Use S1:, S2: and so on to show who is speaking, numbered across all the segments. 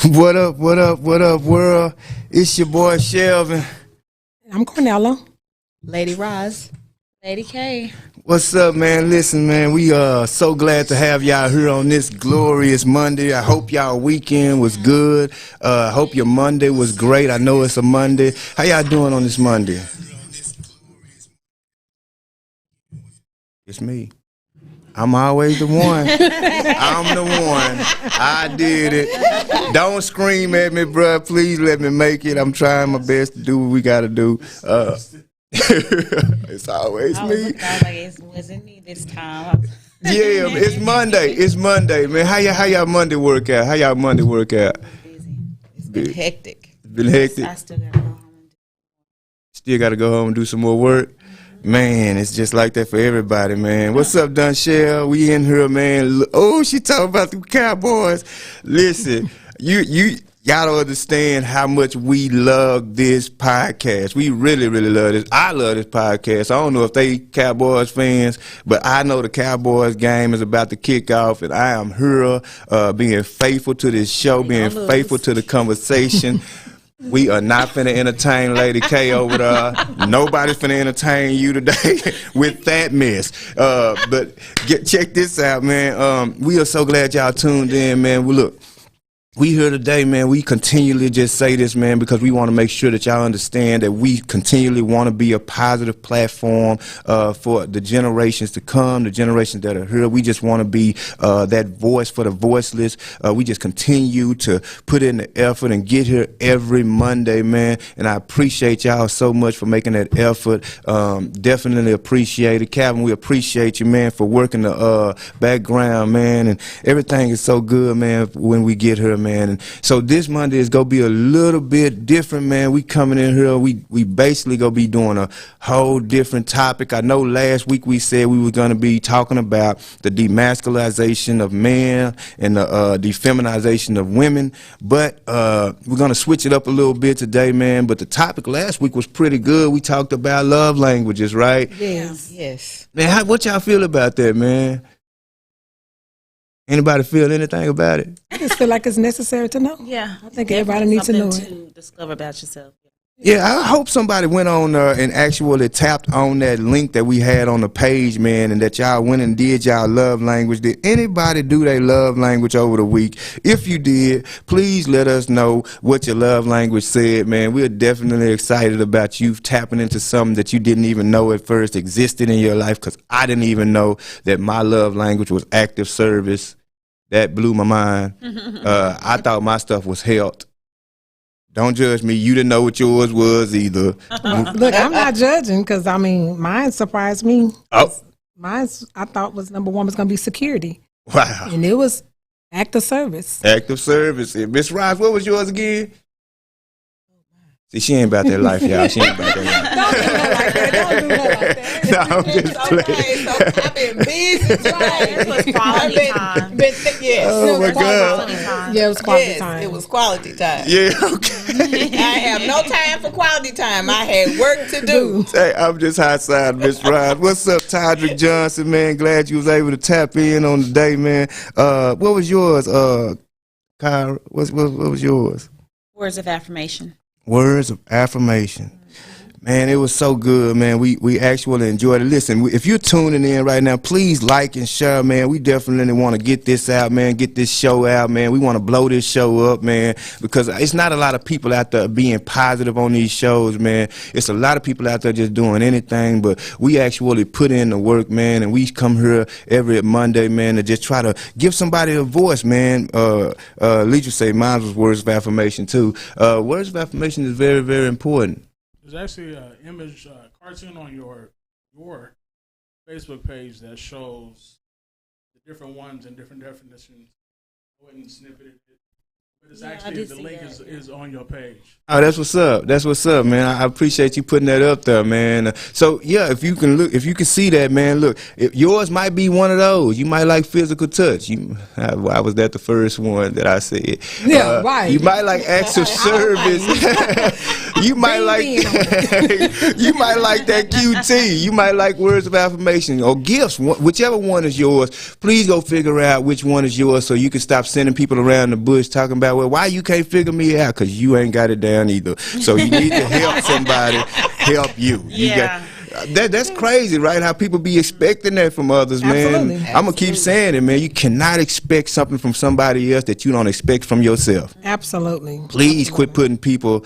S1: What up, what up, what up, world? It's your boy Shelvin.
S2: I'm Cornella.
S3: Lady Roz.
S4: Lady K.
S1: What's up, man? Listen, man, we are so glad to have y'all here on this glorious Monday. I hope y'all weekend was good. I hope your Monday was great. I know it's a Monday. How y'all doing on this Monday? It's me. I'm always the one. I'm the one. I did it. Don't scream at me, bruh. Please let me make it. I'm trying my best to do what we got to do. It's always me.
S4: I was like, it wasn't me this time.
S1: Yeah, it's Monday. It's Monday, man. How y'all Monday work out? How y'all Monday work out?
S4: Busy. It's been hectic.
S1: It's been hectic.
S4: I still gotta go home and
S1: Still got to go home and do some more work. Man, it's just like that for everybody, man. What's up, Dunshell? We in here, man. Oh, she talking about the Cowboys. Listen, y'all don't understand how much we love this podcast. We really, really love this. I love this podcast. I don't know if they Cowboys fans, but I know the Cowboys game is about to kick off, and I am here being faithful to this show, being faithful to the conversation. We are not finna entertain Lady K over there. Nobody's finna entertain you today with that mess. But check this out, man. We are so glad y'all tuned in, man. We here today, man. We continually just say this, man, because we want to make sure that y'all understand that we continually want to be a positive platform for the generations to come, the generations that are here. We just want to be that voice for the voiceless. We just continue to put in the effort and get here every Monday, man. And I appreciate y'all so much for making that effort. Definitely appreciate it. Calvin, we appreciate you, man, for working the background, man. And everything is so good, man, when we get here, man. And so this Monday is gonna be a little bit different, man. We coming in here, we basically gonna be doing a whole different topic. I know last week we said we were gonna be talking about the demasculization of men and the defeminization of women, but we're gonna switch it up a little bit today, man. But the topic last week was pretty good. We talked about love languages, right?
S3: Yes. Yes.
S1: Man, what y'all feel about that, man? Anybody feel anything about it?
S2: I just feel like it's necessary to know.
S4: yeah.
S2: I think everybody needs to know
S4: Something
S2: it.
S4: to discover about yourself.
S1: Yeah, I hope somebody went on and actually tapped on that link that we had on the page, man, and that y'all went and did y'all love language. Did anybody do their love language over the week? If you did, please let us know what your love language said, man. We're definitely excited about you tapping into something that you didn't even know at first existed in your life, because I didn't even know that my love language was active service. That blew my mind. I thought my stuff was health. Don't judge me. You didn't know what yours was either.
S2: Look, I'm not judging because, I mean, mine surprised me.
S1: Oh,
S2: Mine, I thought was number one was going to be security.
S1: wow.
S2: And it was act of service.
S1: Active service. Miss Ross, what was yours again? See, she ain't about that life, y'all. She ain't about that life.
S2: Don't do that like that.
S1: No, I'm just playing.
S3: Okay, so I've been busy trying.
S4: It was quality time.
S3: Yes.
S1: Oh, my God.
S4: Quality time.
S2: Yeah, it was quality
S3: Yes,
S2: time.
S3: it was quality time.
S1: Yeah, okay.
S3: I have no time for quality time. I had work to do.
S1: Hey, I'm just hot side, Miss Ross. What's up, Todrick Johnson, man? Glad you was able to tap in on the day, man. What was yours, Kyra? What was yours?
S4: Words of affirmation.
S1: Words of affirmation. Man, it was so good, man. We actually enjoyed it. Listen, if you're tuning in right now, please like and share, man. We definitely want to get this out, man, get this show out, man. We want to blow this show up, man, because it's not a lot of people out there being positive on these shows, man. It's a lot of people out there just doing anything, but we actually put in the work, man, and we come here every Monday, man, to just try to give somebody a voice, man. Leisha say mine was words of affirmation, too. Words of affirmation is very, very important.
S5: There's actually an image cartoon on your Facebook page that shows the different ones and different definitions. Go ahead and snippet it. But it's actually the link is on your page.
S1: Oh, that's what's up. That's what's up, man. I appreciate you putting that up there, man. So yeah, if you can see that, man, look, yours might be one of those. You might like physical touch. Why was that the first one that I said?
S2: Yeah, right.
S1: You might like acts of service. You might like you might like that QT. You might like words of affirmation or gifts. Whichever one is yours, please go figure out which one is yours so you can stop sending people around the bush talking about about, well, why you can't figure me out? Because you ain't got it down either. So you need to help somebody help you.
S4: Yeah.
S1: That's crazy, right? How people be expecting that from others, man.
S2: Absolutely.
S1: I'm gonna keep saying it, man. You cannot expect something from somebody else that you don't expect from yourself.
S2: Absolutely.
S1: Please quit putting people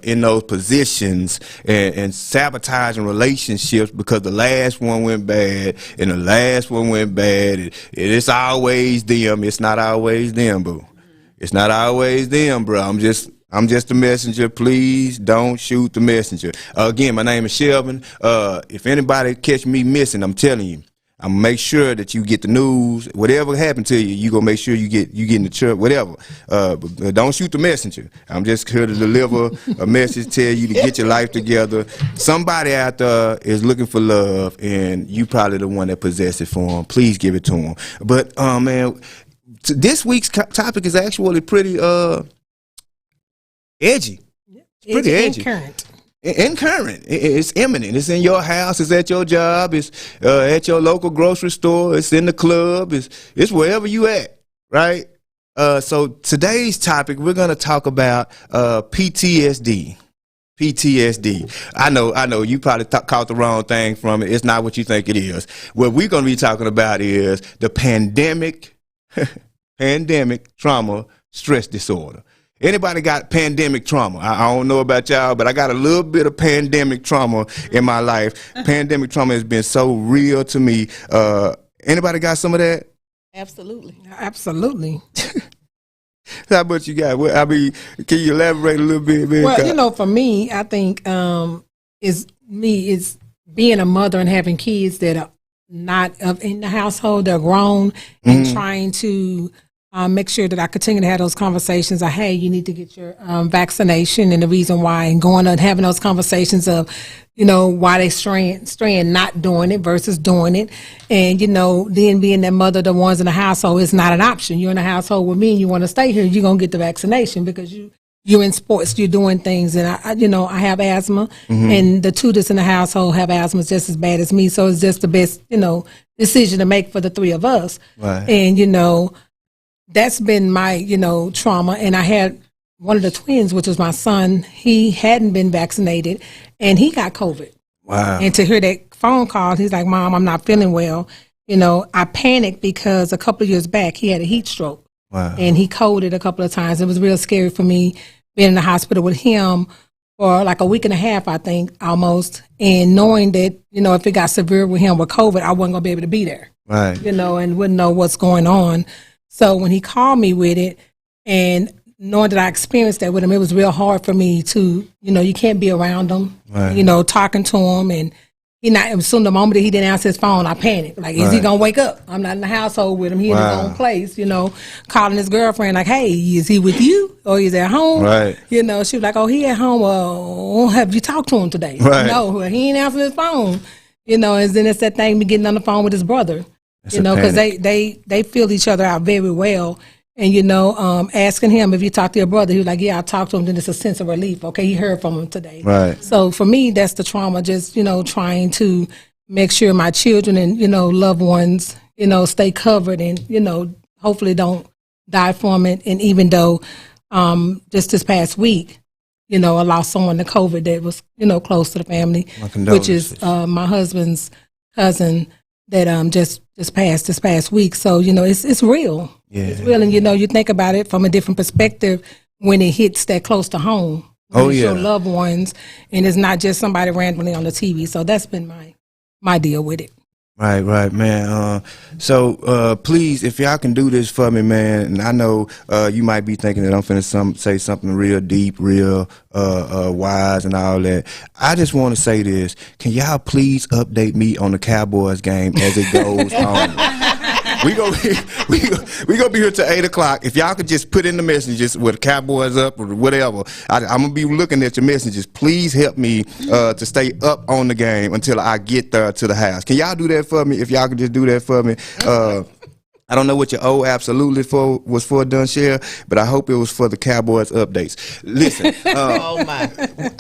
S1: in those positions and sabotaging relationships because the last one went bad and the last one went bad. And it's always them. It's not always them, boo. It's not always them, bro. I'm just a messenger. Please don't shoot the messenger. Again, my name is Shelvin. If anybody catch me missing, I'm telling you, I'm gonna make sure that you get the news. Whatever happened to you, you gonna make sure you get in the church. Whatever. But don't shoot the messenger. I'm just here to deliver a message, tell you to get your life together. Somebody out there is looking for love, and you probably the one that possess it for them. Please give it to them. But man, this week's topic is actually pretty edgy. It's pretty edgy. And current. It's imminent. It's in your house. It's at your job. It's at your local grocery store. It's in the club. It's wherever you at, right? So today's topic, we're gonna talk about PTSD. PTSD. I know. You probably caught the wrong thing from it. It's not what you think it is. What we're gonna be talking about is the pandemic trauma stress disorder. Anybody got pandemic trauma? I don't know about y'all, but I got a little bit of pandemic trauma in my life. Pandemic trauma has been so real to me. Anybody got some of that?
S3: Absolutely.
S2: Absolutely.
S1: How much you got? I mean, can you elaborate a little bit? Man?
S2: Well, for me, I think is being a mother and having kids that are not in the household, they're grown, and trying to make sure that I continue to have those conversations of, hey, you need to get your vaccination, and the reason why, and going and having those conversations of, why they straying not doing it versus doing it. And, then being that mother, the ones in the household is not an option. You're in the household with me and you want to stay here, you're going to get the vaccination because you're in sports, you're doing things. And I have asthma, and the two that's in the household have asthma just as bad as me. So it's just the best, decision to make for the three of us.
S1: Right.
S2: And, that's been my, trauma. And I had one of the twins, which was my son. He hadn't been vaccinated, and he got COVID.
S1: Wow.
S2: And to hear that phone call, he's like, Mom, I'm not feeling well. I panicked because a couple of years back, he had a heat stroke.
S1: Wow.
S2: And he coded a couple of times. It was real scary for me being in the hospital with him for like a week and a half, I think, almost. And knowing that, if it got severe with him with COVID, I wasn't going to be able to be there.
S1: Right.
S2: And wouldn't know what's going on. So when he called me with it, and knowing that I experienced that with him, it was real hard for me to, you can't be around him,
S1: right.
S2: Talking to him. And soon the moment that he didn't answer his phone, I panicked. Like, is he going to wake up? I'm not in the household with him. He in his own place, calling his girlfriend like, hey, is he with you or is he at home?
S1: Right.
S2: She was like, oh, he at home. Well, have you talked to him today?
S1: Right.
S2: No, he ain't answering his phone. And then it's that thing, me getting on the phone with his brother. Because they feel each other out very well. And, asking him if you talk to your brother, he was like, yeah, I talked to him. Then it's a sense of relief. Okay, he heard from him today.
S1: Right.
S2: So for me, that's the trauma, just, trying to make sure my children and, loved ones, stay covered and, hopefully don't die from it. And even though just this past week, I lost someone to COVID that was, close to the family, which is my husband's cousin that just passed this past week. So, it's real.
S1: Yeah.
S2: It's real. And, you think about it from a different perspective when it hits that close to home. When it's your loved ones, and it's not just somebody randomly on the TV. So that's been my deal with it.
S1: Right, man. So please, if y'all can do this for me, man, and I know you might be thinking that I'm finna say something real deep, real wise and all that. I just want to say this. Can y'all please update me on the Cowboys game as it goes on? We gonna be here till 8 o'clock. If y'all could just put in the messages with the Cowboys up or whatever, I'm gonna be looking at your messages. Please help me to stay up on the game until I get there to the house. Can y'all do that for me? If y'all could just do that for me. I don't know what your absolutely was for, Dunshare, but I hope it was for the Cowboys updates. Listen,
S3: Oh my!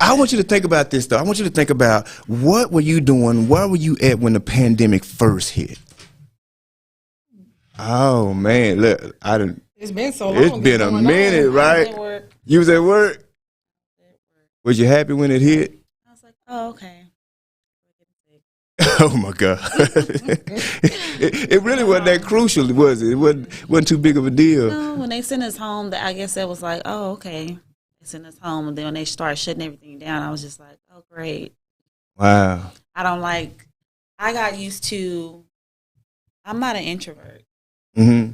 S1: I want you to think about this though. I want you to think about what were you doing? Where were you at when the pandemic first hit? Oh man, look,
S2: It's been so long.
S1: It's been a
S2: going
S1: minute,
S2: on.
S1: right?
S4: At work.
S1: You was at work? Was you happy when it hit?
S4: I was like, oh, okay.
S1: Oh my God. It really wasn't that crucial, was it? It wasn't too big of a deal.
S4: No, when they sent us home, I guess that was like, oh, okay. They sent us home, and then when they started shutting everything down, I was just like, oh, great.
S1: Wow.
S4: I got used to, I'm not an introvert.
S1: Mm-hmm.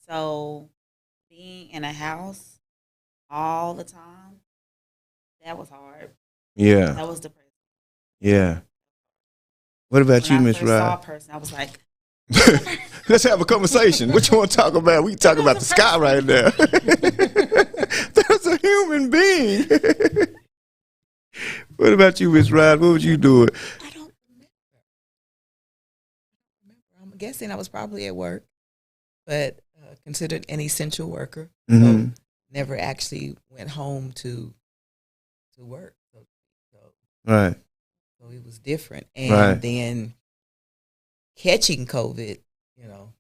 S4: So being in a house all the time, that was hard.
S1: Yeah.
S4: That was depressing.
S1: Yeah. What about you,
S4: When I
S1: Miss
S4: first saw a
S1: Rod?
S4: person, I was like,
S1: Let's have a conversation. What you want to talk about? We can talk about the sky right now. That's a human being. What about you, Miss Rod? What was you doing?
S3: I don't remember. I'm guessing I was probably at work, but considered an essential worker.
S1: Mm-hmm.
S3: So never actually went home to work.
S1: Right.
S3: So it was different. And
S1: Right.
S3: then catching COVID, you know.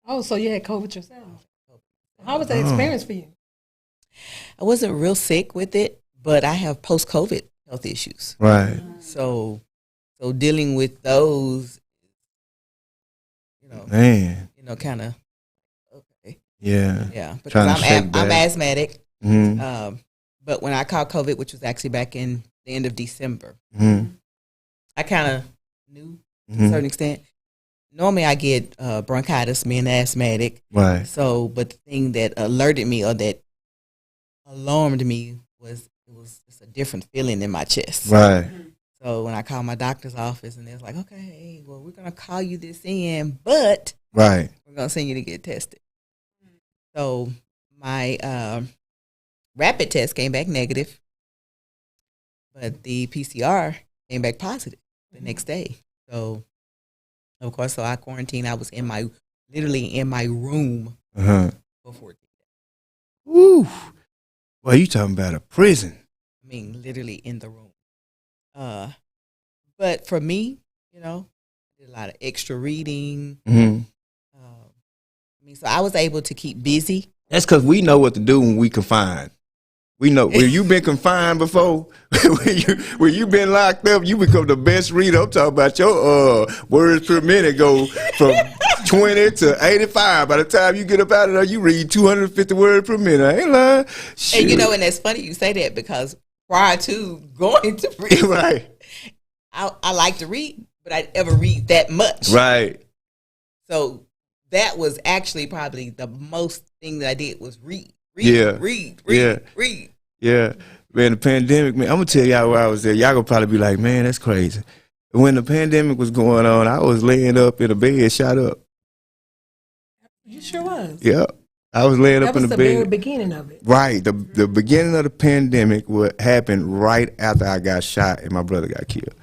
S2: Oh, so you had COVID yourself. How was that experience for you?
S3: I wasn't real sick with it, but I have post-COVID health issues.
S1: Right.
S3: So dealing with those,
S1: Man.
S3: kind of, okay.
S1: Yeah.
S3: Yeah. Because
S1: Trying to shake
S3: I'm
S1: back.
S3: asthmatic.
S1: Mm-hmm.
S3: But when I caught COVID, which was actually back in the end of December,
S1: Mm-hmm.
S3: I kind of knew to a
S1: Mm-hmm.
S3: certain extent. Normally I get bronchitis, being asthmatic.
S1: Right.
S3: So, but the thing that alerted me or that alarmed me was it was just a different feeling in my chest.
S1: Right.
S3: So when I called my doctor's office and they was like, okay, well, we're going to call you this in, but
S1: Right.
S3: we're going to send you to get tested. So my rapid test came back negative, but the PCR came back positive the next day. So, of course, so I quarantined. I was literally in my room
S1: Uh-huh.
S3: for 14 days.
S1: Woo. Well, you talking about a prison.
S3: I mean, literally in the room. But for me, I did a lot of extra reading.
S1: Mm-hmm.
S3: So I was able to keep busy.
S1: That's because we know what to do when we confined. We know when you been confined before, when you been locked up, you become the best reader. I'm talking about your words per minute go from 20 to 85. By the time you get up out of there, you read 250 words per minute. I ain't lying. Shoot.
S3: And and that's funny you say that because prior to going to prison,
S1: Right.
S3: I like to read, but I ever read that much.
S1: Right.
S3: So that was actually probably the most thing that I did was read.
S1: Yeah.
S3: Read.
S1: Yeah. Man, the pandemic, man, I'm going to tell y'all where I was there. Y'all going to probably be like, man, that's crazy. When the pandemic was going on, I was laying up in a bed, shot up.
S2: You sure was.
S1: Yep. I was laying up
S2: That
S1: in
S2: was
S1: the
S2: the
S1: bed.
S2: very beginning of it.
S1: Right. The beginning of the pandemic would happen right after I got shot and my brother got killed.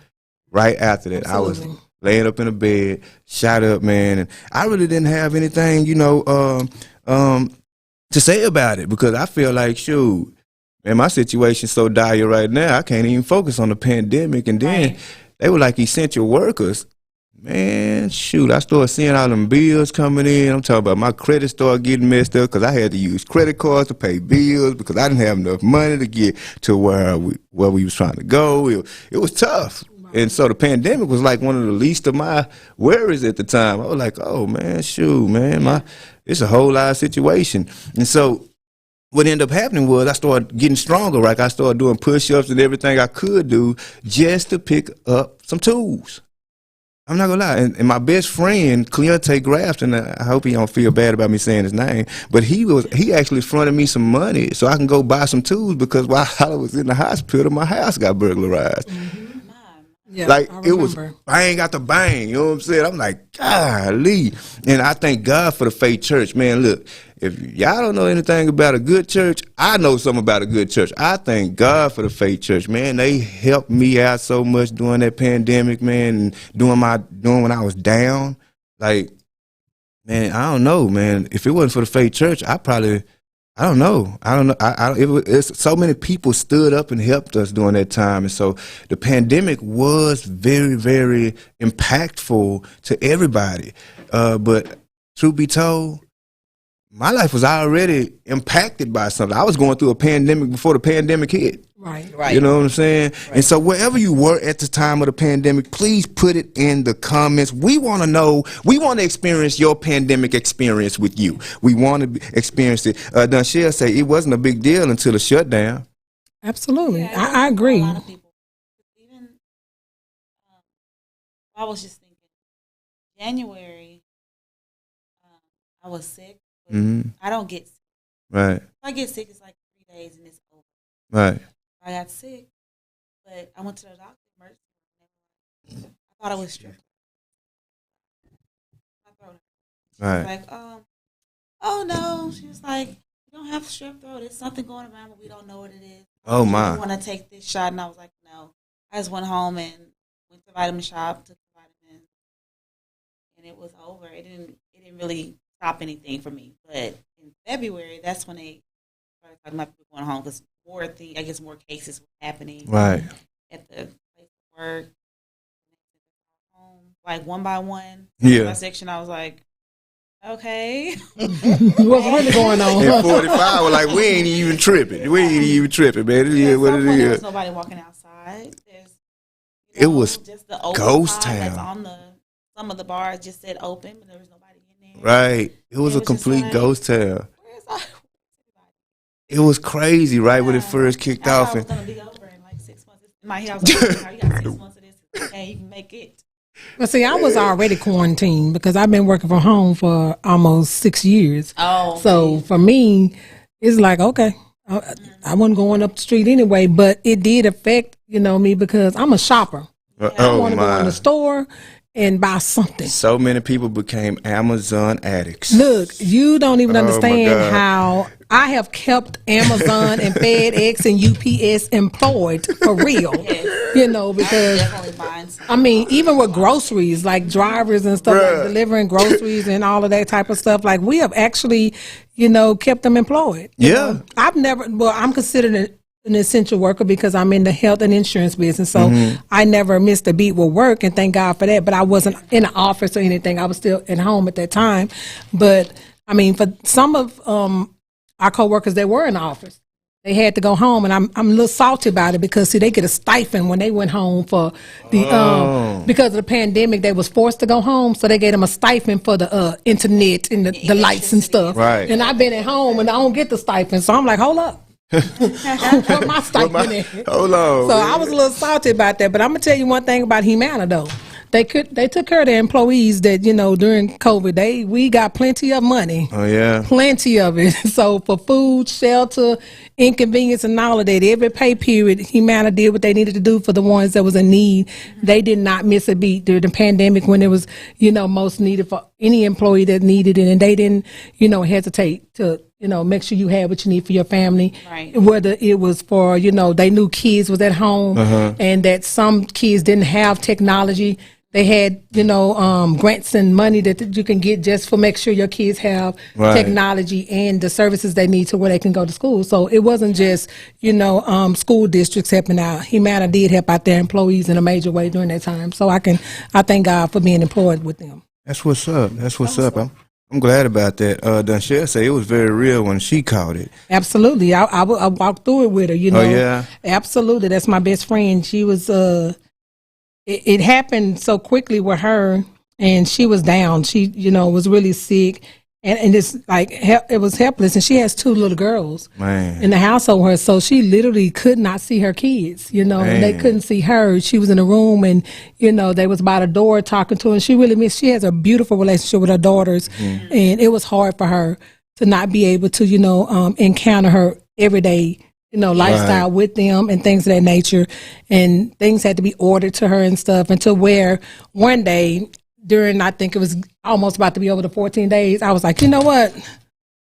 S1: Right after that, I was
S2: Absolutely.
S1: laying up in a bed, shot up, man, and I really didn't have anything, to say about it because I feel like, shoot, man, my situation's so dire right now, I can't even focus on the pandemic. And then they were like essential workers. Man, shoot, I started seeing all them bills coming in. I'm talking about my credit started getting messed up because I had to use credit cards to pay bills because I didn't have enough money to get to where we was trying to go. It was tough. And so the pandemic was like one of the least of my worries at the time. I was like, oh, man, shoot, man, it's a whole lot of situation. And so what ended up happening was I started getting stronger. Like I started doing push-ups and everything I could do just to pick up some tools. I'm not gonna lie. And my best friend, Cleonte Grafton, I hope he don't feel bad about me saying his name, but he actually fronted me some money so I can go buy some tools because while I was in the hospital, my house got burglarized.
S2: Mm-hmm. Yeah,
S1: Like
S2: I
S1: it was
S2: remember.
S1: bang got the bang, you know what I'm saying? I'm like, golly. And I thank God for the Faith Church. Man, look, if y'all don't know anything about a good church, I know something about a good church. I thank God for the Faith Church, man. They helped me out so much during that pandemic, man, and doing when I was down. Like, man, I don't know, man. If it wasn't for the Faith Church, I don't know. It's so many people stood up and helped us during that time. And so the pandemic was very, very impactful to everybody. But truth be told, my life was already impacted by something. I was going through a pandemic before the pandemic hit.
S2: Right.
S1: You know what I'm saying? Right. And so wherever you were at the time of the pandemic, please put it in the comments. We want to know, we want to experience your pandemic experience with you. We want to experience it. Dunshell say it wasn't a big deal until the shutdown.
S2: Absolutely.
S4: Yeah,
S2: I agree.
S4: A lot of people. Even, I was just thinking, January, I was sick.
S1: Mm-hmm.
S4: I don't get sick.
S1: Right.
S4: If I get sick, it's like 3 days and it's over.
S1: Right.
S4: I got sick, but I went to the doctor. I thought I was strep. My throat. She was like, oh no. She was like, you don't have strep throat. There's something going around, but we don't know what it is.
S1: Oh my.
S4: You want to take this shot? And I was like, no. I just went home and went to the vitamin shop, took the vitamins, and it was over. It didn't really stop anything for me. But in February, that's when they started talking about people going home because more cases were happening.
S1: Right.
S4: At the place of work, home, like one by one.
S1: Yeah.
S4: My section, I was like, okay.
S2: What's really going on?
S1: In 45, we're like, we ain't even tripping. We ain't even tripping, man. It is what it is.
S4: There was nobody walking outside.
S1: It was
S4: just the open
S1: ghost
S4: sign that's
S1: town.
S4: on some of the bars just said open, but there was nobody in there.
S1: Right. It was a complete
S4: like,
S1: ghost town.
S4: Where's everybody?
S1: It was crazy, right, when it first kicked
S4: I
S1: off.
S4: thought it was going to be over in like 6 months. In my head, I was like, you got 6 months of this. You can't even make it.
S2: Well, see, I was already quarantined because I've been working from home for almost 6 years.
S4: Oh.
S2: So for me, it's like, okay, I wasn't going up the street anyway, but it did affect, me because I'm a shopper. I want to go in the store and buy something.
S1: So many people became Amazon addicts.
S2: Look, you don't even
S1: Oh,
S2: understand how I have kept Amazon and FedEx and UPS employed for real. Because I mean, even with groceries, like drivers and stuff, like delivering groceries and all of that type of stuff, like we have actually, kept them employed.
S1: Yeah.
S2: I'm considered an essential worker because I'm in the health and insurance business. So I never missed a beat with work, and thank God for that. But I wasn't in the office or anything. I was still at home at that time. But I mean, for some of our coworkers that were in the office, they had to go home, and I'm a little salty about it because see, they get a stipend when they went home for the because of the pandemic. They was forced to go home, so they gave them a stipend for the internet and the lights and stuff.
S1: Right.
S2: And I've been at home and I don't get the stipend, so I'm like, hold up. Put my stipend in.
S1: Hold on.
S2: So I was a little salty about that, but I'm gonna tell you one thing about Humana though. They took care of their employees that during COVID we got plenty of money.
S1: Oh yeah,
S2: plenty of it. So for food, shelter, inconvenience, and all of that, every pay period, Humana did what they needed to do for the ones that was in need. They did not miss a beat during the pandemic when it was most needed for any employee that needed it, and they didn't hesitate to make sure you had what you need for your family.
S4: Right.
S2: Whether it was for they knew kids was at home and that some kids didn't have technology. They had, grants and money that you can get just for make sure your kids have technology and the services they need to where they can go to school. So it wasn't just, school districts helping out. Humana did help out their employees in a major way during that time. So I thank God for being employed with them.
S1: That's what's up. That's what's up. I'm glad about that. Dunshell say it was very real when she caught it.
S2: Absolutely. I walked through it with her,
S1: Oh, yeah?
S2: Absolutely. That's my best friend. She was, it happened so quickly with her, and she was down. She, was really sick, and it's like it was helpless. And she has 2 little girls in the household with her, so she literally could not see her kids. And they couldn't see her. She was in a room, and they was by the door talking to her. And she really missed. She has a beautiful relationship with her daughters, and it was hard for her to not be able to encounter her every day. Lifestyle with them and things of that nature, and things had to be ordered to her and stuff. And to where one day during, I think it was almost about to be over the 14 days, I was like, you know what?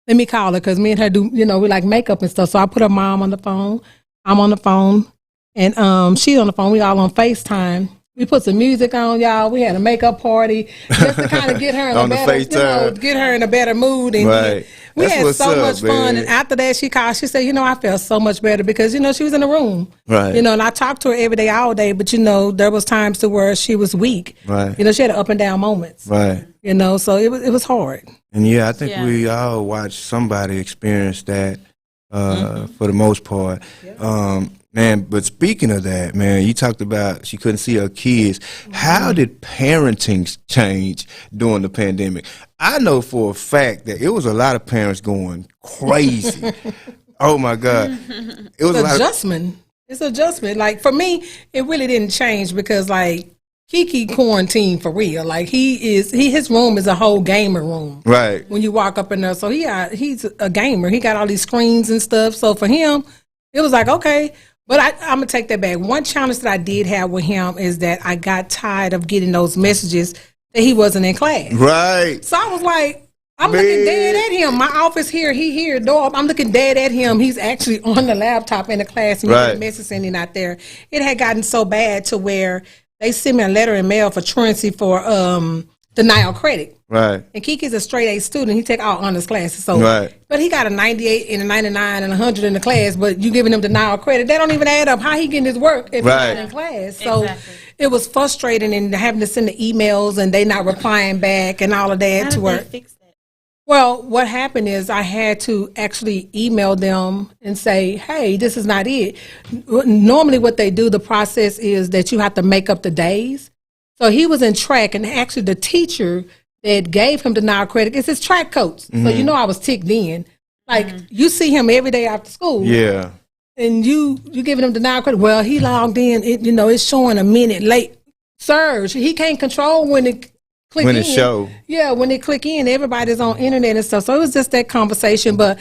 S2: Let me call her, because me and her do, we like makeup and stuff. So I put her mom on the phone. I'm on the phone, and she's on the phone. We all on FaceTime. We put some music on, y'all. We had a makeup party just to kind of get her in
S1: On
S2: a
S1: the
S2: better,
S1: FaceTime.
S2: get her in a better mood. And We
S1: That's
S2: had
S1: what's
S2: so
S1: up,
S2: much fun.
S1: man.
S2: And after that, she called. She said, I felt so much better because, she was in the room.
S1: Right.
S2: And I talked to her every day, all day. But, there was times to where she was weak.
S1: Right.
S2: She had up and down moments.
S1: Right.
S2: So it was hard.
S1: And I think we all watched somebody experience that for the most part. Yeah. Man, but speaking of that, man, you talked about she couldn't see her kids. How did parenting change during the pandemic? I know for a fact that it was a lot of parents going crazy. Oh my God. It was
S2: It's adjustment. Like for me, it really didn't change because like Kiki quarantined for real. Like his room is a whole gamer room.
S1: Right.
S2: When you walk up in there. So he's a gamer. He got all these screens and stuff. So for him, it was like, okay. But I'm going to take that back. One challenge that I did have with him is that I got tired of getting those messages that he wasn't in class.
S1: Right.
S2: So I was like, I'm looking dead at him. My office here, he here, door. I'm looking dead at him. He's actually on the laptop in the class and you get a message sending out there. It had gotten so bad to where they sent me a letter in mail for truancy for denial credit.
S1: Right.
S2: And Kiki's a straight A student. He take all honors classes. So, but he got a 98 and a 99 and 100 in the class, but you giving him denial credit. That don't even add up. How he getting his work if he's not in class? So it was frustrating and having to send the emails and they not replying back and all of that.
S4: How did they fix that?
S2: Well, what happened is I had to actually email them and say, hey, this is not it. Normally what they do, the process is that you have to make up the days. So he was in track and actually the teacher that gave him denial credit is his track coach. Mm-hmm. So I was ticked in. Like you see him every day after school.
S1: Yeah.
S2: And you giving him denial credit. Well, he logged in, it's showing a minute late. Surge. He can't control when it click
S1: when
S2: in.
S1: it show.
S2: Yeah, when they click in, everybody's on internet and stuff. So it was just that conversation. But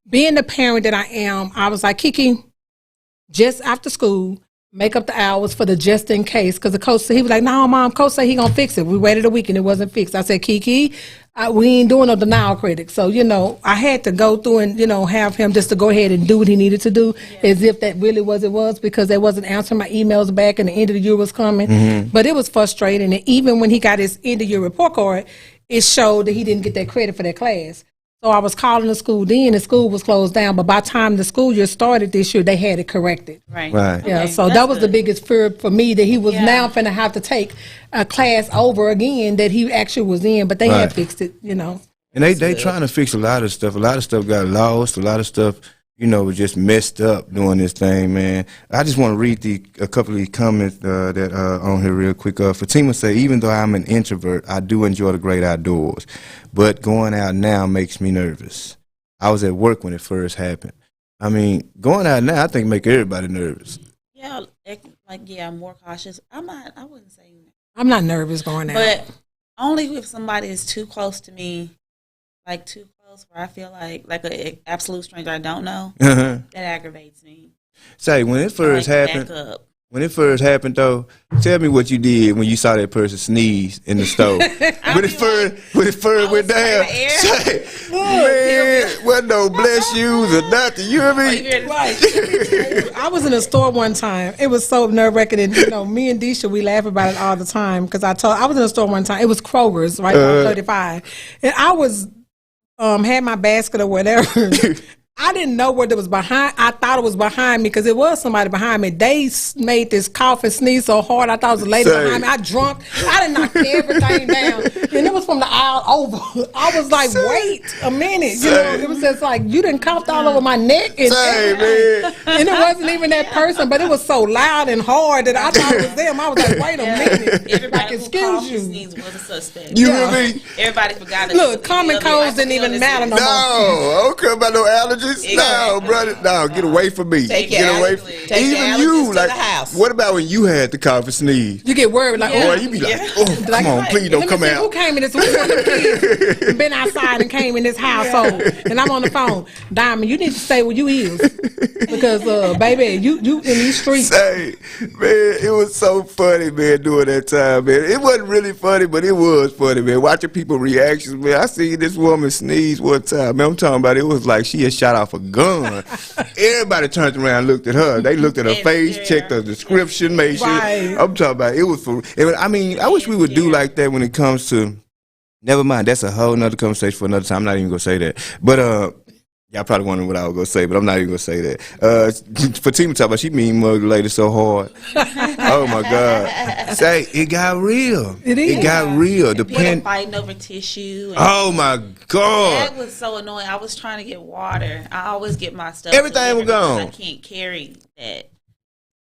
S2: being the parent that I am, I was like, Kiki, just after school, make up the hours for the just in case. Because the coach said, he was like, no, Mom, coach said he going to fix it. We waited a week and it wasn't fixed. I said, Kiki, we ain't doing no denial credit. So, I had to go through and, have him just to go ahead and do what he needed to do as if that really was it was because they wasn't answering my emails back and the end of the year was coming. Mm-hmm. But it was frustrating. And even when he got his end of year report card, it showed that he didn't get that credit for that class. So I was calling the school then, the school was closed down. But by the time the school year started this year, they had it corrected.
S4: Right.
S2: Yeah,
S4: Okay,
S2: so that was the biggest fear for me, that he was now finna have to take a class over again that he actually was in, but they had fixed it,
S1: And they trying to fix a lot of stuff. A lot of stuff got lost. A lot of stuff, was just messed up doing this thing, man. I just want to read a couple of these comments that on here real quick. Fatima say, even though I'm an introvert, I do enjoy the great outdoors. But going out now makes me nervous. I was at work when it first happened. I mean, going out now, I think make everybody nervous.
S4: Yeah, I'm more cautious. I wouldn't say.
S2: I'm not nervous going out.
S4: But only if somebody is too close to me, like too close where I feel like an absolute stranger I don't know, that aggravates me.
S1: Say, when it first happened, though, tell me what you did when you saw that person sneeze in the stove. when it first went down, say, man, wasn't no bless yous or nothing. You hear me?
S2: I was in a store one time. It was so nerve-wracking. And, me and Deisha, we laugh about it all the time because I was in a store one time. It was Kroger's, right, on 35. And I was, had my basket or whatever. I didn't know what it was behind. I thought it was behind me because it was somebody behind me. They made this cough and sneeze so hard. I thought it was a lady behind me. I drunk. I did knock everything down. And it was from the aisle over. I was like, wait a minute. It was just like, you done coughed all over my neck. And everything. And it wasn't even that person, but it was so loud and hard that I thought it was them. I was like, wait a minute.
S4: Everybody
S2: excuse
S4: who
S2: you.
S4: Sneeze was a suspect.
S1: You hear me?
S4: Everybody forgot it.
S2: Look, common colds didn't even matter no more.
S1: No, I don't care about no allergies. Exactly. No, brother, no, get away from me.
S3: Take
S1: get away
S3: from
S1: even you.
S3: To
S1: like,
S3: the house.
S1: What about when you had the cough and sneeze?
S2: You get worried, like,
S1: Boy, you be like, oh, come on, please don't come out.
S2: Who came in this? Who one of them kids been outside and came in this household? And I'm on the phone. Diamond, you need to stay where you is because, baby, you in these streets.
S1: Say, man, it was so funny, man, during that time, man. It wasn't really funny, but it was funny, man. Watching people's reactions, man. I seen this woman sneeze one time, man. I'm talking about it was like she had shot off a gun. Everybody turned around and looked at her. They looked at her face, checked her description, made sure. I'm talking about it was for. I mean, I wish we would do like that when it comes to Never mind. That's a whole nother conversation for another time. I'm not even gonna say that. But y'all probably wondering what I was gonna say, but I'm not even gonna say that. Fatima talk about she mean mug lady so hard. Oh my God. Say it got real. It got real. The
S4: People fighting over tissue. And
S1: oh my God.
S4: that was so annoying. I was trying to get water. I always get my stuff.
S1: Everything was
S4: delivered because
S1: gone.
S4: I can't carry that.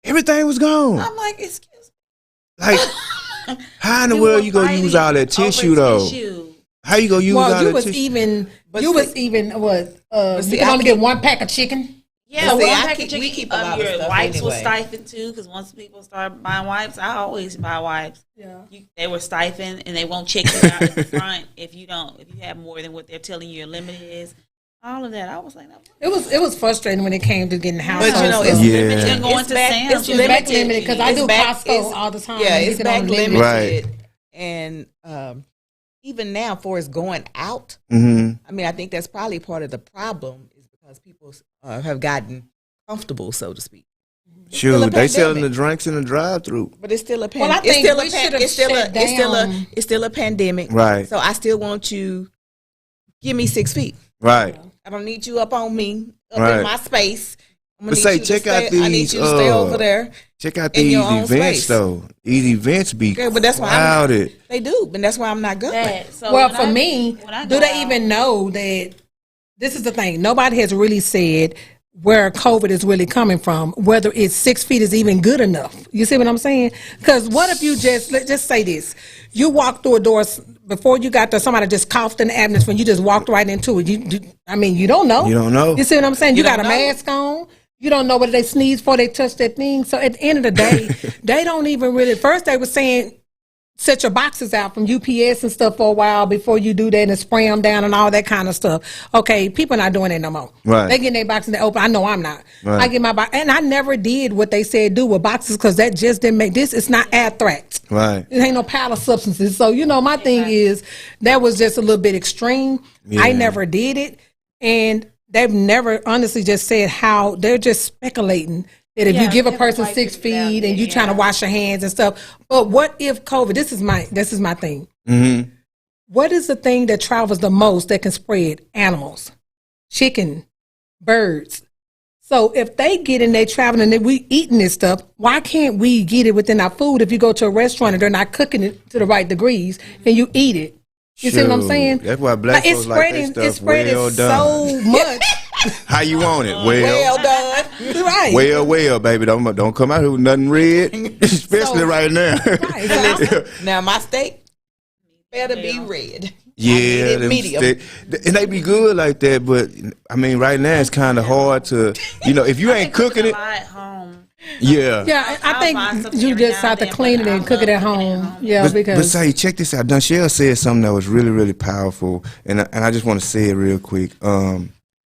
S1: Everything was gone.
S4: I'm like, excuse me.
S1: Like, how in the world you gonna use all that tissue though? How you gonna use all
S2: Well, you
S1: that
S2: was
S1: tissue?
S2: even
S3: But
S2: you
S3: see-
S2: was even what?
S3: see,
S2: You can
S3: I
S2: only
S3: keep-
S2: get one pack of chicken.
S4: Yeah,
S3: See,
S4: one
S3: I
S4: package
S3: keep- we keep a lot of
S4: your
S3: stuff
S4: wipes was
S3: anyway.
S4: stifled too. Because once people start buying wipes, I always buy wipes.
S2: Yeah.
S4: They were stifling, and they won't check you out at the front if you have more than what they're telling you your limit is. All of that, I was like, no.
S2: It was frustrating when it came to getting household
S3: But you know,
S2: stuff.
S3: it's
S1: Yeah.
S3: limited.
S4: And going
S3: It's
S4: to
S3: back,
S4: Sam's.
S3: it's
S4: It's
S2: back
S3: limited.
S2: limited because I
S3: It's
S2: do
S3: back-
S2: Costco
S3: it's-
S2: all the time.
S3: Yeah,
S2: and you
S3: it's
S2: can
S3: back
S2: only
S3: limited.
S1: Right.
S3: And even now, for it's going out,
S1: Mm-hmm.
S3: I mean, I think that's probably part of the problem is because people have gotten comfortable, so to speak. still
S1: Sure,
S3: a
S1: they selling the
S3: pandemic.
S1: drinks in the drive-through.
S3: But it's still a
S2: Well, I
S3: pandemic.
S2: think we should have shut down.
S3: It's still a pandemic.
S1: Right.
S3: So I still want you. Give me 6 feet.
S1: Right.
S3: I don't need you up on me, up
S1: Right.
S3: in my space. I'm gonna
S1: But
S3: need
S1: say,
S3: you to
S1: check out
S3: stay- I need
S1: these,
S3: you to stay over there.
S1: Check out
S3: In
S1: these
S3: your own
S1: events
S3: space.
S1: though. These events be
S3: Okay, but that's why
S1: crowded.
S3: They do, but that's why I'm not going.
S4: That. So
S2: Well,
S4: when
S2: for
S4: I-
S2: me,
S4: when I
S2: do
S4: go
S2: they
S4: out-
S2: even know that this is the thing? Nobody has really said where COVID is really coming from, whether it's 6 feet is even good enough. You see what I'm saying? Because what if you let's just say this. You walk through a door before you got there, somebody just coughed in the atmosphere and you just walked right into it. I mean, you don't know.
S1: You don't know.
S2: You see what I'm saying? You got a
S3: don't know.
S2: mask on. You don't know whether they sneeze before they touch that thing. So at the end of the day, they don't even really. First, they were saying set your boxes out from UPS and stuff for a while before you do that and spray them down and all that kind of stuff. Okay, people not doing that no more.
S1: Right.
S2: They getting their boxes they open. I know I'm not.
S1: Right.
S2: I get my box, and I never did what they said do with boxes because that just didn't make this. It's not anthrax.
S1: Right.
S2: It ain't no powder substances. So my thing is that was just a little bit extreme.
S1: Yeah.
S2: I never did it, and they've never honestly just said how they're just speculating that if you
S4: Yeah,
S2: give a
S4: they
S2: person
S4: like
S2: 6
S4: people out
S2: feet and
S4: there,
S2: you trying to
S4: yeah.
S2: wash your hands and stuff. But what if COVID? This is my thing.
S1: Mm-hmm.
S2: What is the thing that travels the most that can spread? Animals, chicken, birds. So if they get in there traveling and we eating this stuff, why can't we get it within our food? If you go to a restaurant and they're not cooking it to the right degrees and you eat it, you see what I'm
S1: Shoot.
S2: saying?
S1: That's why black
S2: it's
S1: folks like that
S2: spreading.
S1: stuff
S2: It's spreading
S1: well done.
S2: so much.
S1: How you want it?
S3: Well done.
S2: Right.
S1: Well, baby, don't come out here with nothing red, especially
S2: So-
S1: right now.
S2: Right. So
S3: Now my steak better be red.
S1: Yeah,
S3: I need it
S1: them
S3: medium.
S1: and they be good like that, but I mean, right now it's kind of hard to, if you ain't cooking it,
S4: a lot at home.
S1: yeah.
S2: yeah, I
S4: I'll buy
S2: think
S4: something
S2: you
S4: every
S2: just
S4: now
S2: have to
S4: and then,
S2: clean
S4: but
S2: it and
S4: I
S2: cook it at
S4: love cooking
S2: home.
S4: at home.
S2: Yeah,
S1: But
S2: because
S1: say, check this out. Dunshell said something that was really, really powerful, and I just want to say it real quick.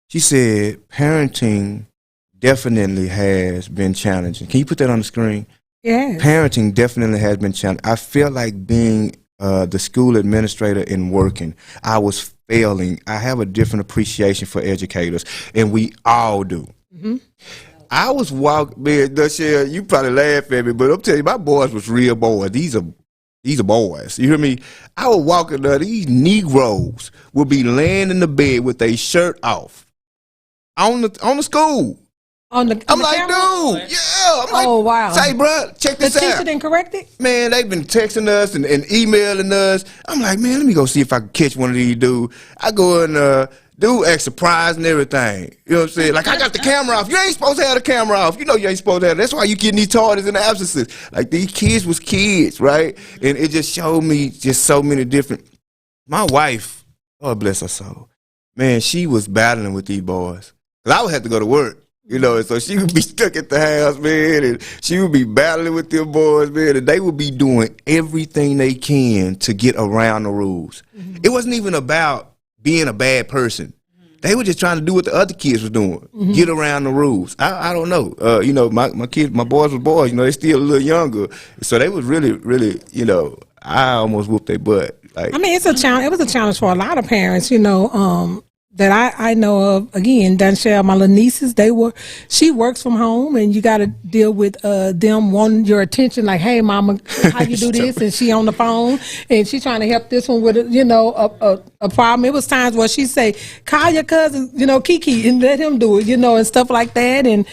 S1: She said parenting definitely has been challenging. Can you put that on the screen?
S2: yeah,
S1: Parenting definitely has been challenging. I feel like being the school administrator and working, I was failing. I have a different appreciation for educators, and we all do. I was walking, man, Dunshell, you probably laugh at me, but I'm telling you, my boys was real boys. These are boys. You hear me? I was walking there. These Negroes would be laying in the bed with their shirt off on the school.
S2: on the.
S1: I'm
S2: the
S1: like,
S2: camera?
S1: dude, yeah. I'm like,
S2: Oh, wow.
S1: Say, bro, check
S2: The
S1: this
S2: teacher
S1: out.
S2: didn't correct it.
S1: Man, they've been texting us and emailing us. I'm like, man, let me go see if I can catch one of these dudes. I go and do act surprised and everything. You know what I'm saying? Like, I got the camera off. You ain't supposed to have the camera off. You know you ain't supposed to have. That's why you getting these tardis and absences. Like, these kids was kids, right? And it just showed me just so many different. My wife, oh bless her soul, man, she was battling with these boys. 'Cause I would have to go to work. So she would be stuck at the house, man, and she would be battling with them boys, man, and they would be doing everything they can to get around the rules. It wasn't even about being a bad person. They were just trying to do what the other kids was doing, get around the rules. I don't know. My kids, my boys were boys. They still a little younger, so they was really, really, I almost whooped their butt. Like,
S2: I mean, it's a challenge. It was a challenge for a lot of parents, that I know of, again, Dunshell, my little nieces, she works from home, and you got to deal with them wanting your attention, like, hey, mama, how you do this? And she on the phone, and she trying to help this one with, a problem. It was times where she say, call your cousin, Kiki, and let him do it, and stuff like that. And,